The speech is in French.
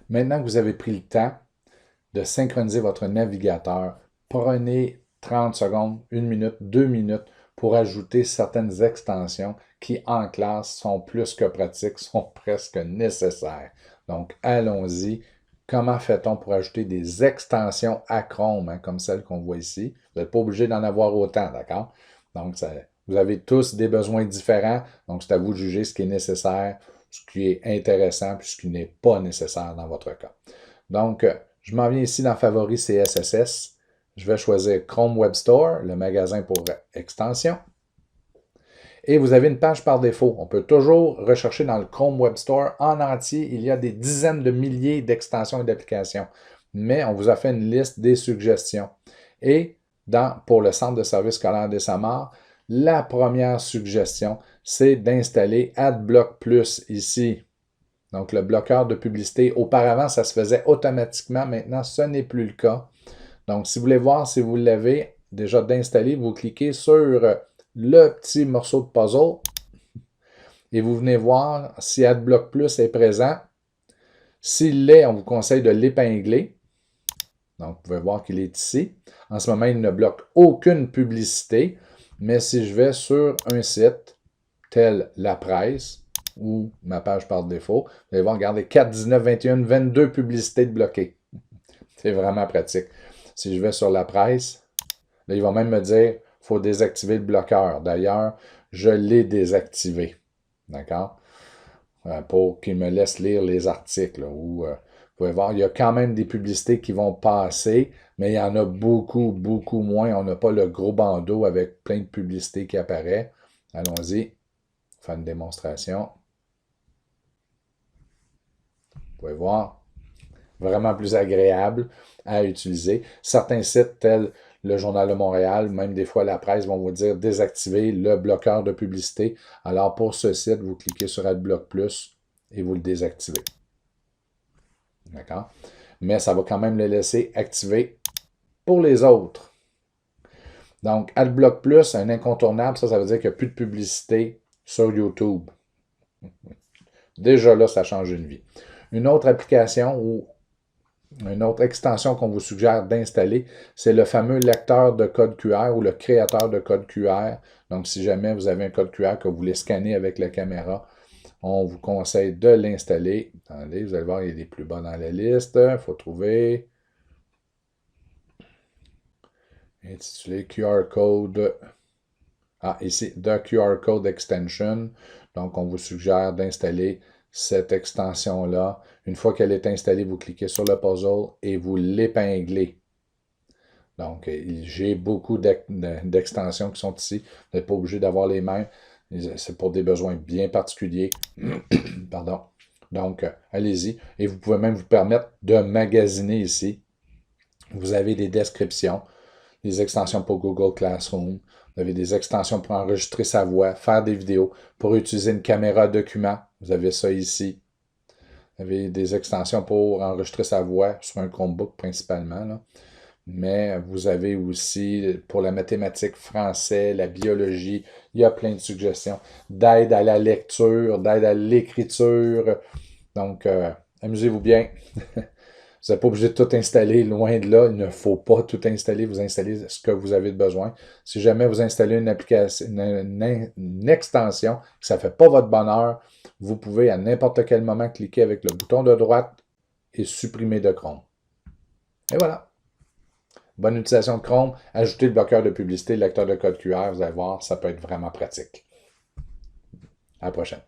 Maintenant que vous avez pris le temps de synchroniser votre navigateur, prenez 30 secondes, 1 minute, 2 minutes pour ajouter certaines extensions qui, en classe, sont plus que pratiques, sont presque nécessaires. Donc, allons-y. Comment fait-on pour ajouter des extensions à Chrome, hein, comme celle qu'on voit ici? Vous n'êtes pas obligé d'en avoir autant, d'accord? Donc, vous avez tous des besoins différents, donc c'est à vous de juger ce qui est nécessaire, ce qui est intéressant, puis ce qui n'est pas nécessaire dans votre cas. Donc, je m'en viens ici dans Favoris CSS. Je vais choisir Chrome Web Store, le magasin pour extensions. Et vous avez une page par défaut. On peut toujours rechercher dans le Chrome Web Store en entier. Il y a des dizaines de milliers d'extensions et d'applications. Mais on vous a fait une liste des suggestions. Et pour le centre de service scolaire des Samars, la première suggestion, c'est d'installer AdBlock Plus ici. Donc, le bloqueur de publicité. Auparavant, ça se faisait automatiquement. Maintenant, ce n'est plus le cas. Donc, si vous voulez voir si vous l'avez déjà d'installer, vous cliquez sur le petit morceau de puzzle et vous venez voir si AdBlock Plus est présent. S'il l'est, on vous conseille de l'épingler. Donc, vous pouvez voir qu'il est ici. En ce moment, il ne bloque aucune publicité. Mais si je vais sur un site tel La Presse ou ma page par défaut, vous allez voir, regardez, 4, 19, 21, 22 publicités de bloquées. C'est vraiment pratique. Si je vais sur La Presse, là, il va même me dire qu'il faut désactiver le bloqueur. D'ailleurs, je l'ai désactivé. D'accord? Pour qu'il me laisse lire les articles. Vous pouvez voir, il y a quand même des publicités qui vont passer, mais il y en a beaucoup, beaucoup moins. On n'a pas le gros bandeau avec plein de publicités qui apparaît. Allons-y. Faire une démonstration. Vous pouvez voir. Vraiment plus agréable à utiliser. Certains sites tels le Journal de Montréal, même des fois la presse, vont vous dire désactiver le bloqueur de publicité. Alors pour ce site, vous cliquez sur AdBlock Plus et vous le désactivez. D'accord? Mais ça va quand même le laisser activer pour les autres. Donc, AdBlock Plus, un incontournable, ça veut dire qu'il n'y a plus de publicité sur YouTube. Déjà là, ça change une vie. Une autre application ou une autre extension qu'on vous suggère d'installer, c'est le fameux lecteur de code QR ou le créateur de code QR. Donc, si jamais vous avez un code QR que vous voulez scanner avec la caméra, on vous conseille de l'installer. Attendez, vous allez voir, il est plus bas dans la liste. Il faut trouver. Intitulé QR Code. Ah, ici, The QR Code Extension. Donc, on vous suggère d'installer cette extension-là. Une fois qu'elle est installée, vous cliquez sur le puzzle et vous l'épinglez. Donc, j'ai beaucoup d'extensions qui sont ici. Vous n'êtes pas obligé d'avoir les mêmes. C'est pour des besoins bien particuliers. Pardon. Donc, allez-y. Et vous pouvez même vous permettre de magasiner ici. Vous avez des descriptions, des extensions pour Google Classroom. Vous avez des extensions pour enregistrer sa voix, faire des vidéos, pour utiliser une caméra document. Vous avez ça ici. Vous avez des extensions pour enregistrer sa voix sur un Chromebook principalement, là. Mais vous avez aussi pour la mathématique, français, la biologie, il y a plein de suggestions d'aide à la lecture, d'aide à l'écriture. Donc, amusez-vous bien. Vous n'êtes pas obligé de tout installer, loin de là. Il ne faut pas tout installer. Vous installez ce que vous avez besoin. Si jamais vous installez une application, une extension, que ça ne fait pas votre bonheur, vous pouvez à n'importe quel moment cliquer avec le bouton de droite et supprimer de Chrome. Et voilà. Bonne utilisation de Chrome. Ajoutez le bloqueur de publicité, le lecteur de code QR. Vous allez voir, ça peut être vraiment pratique. À la prochaine.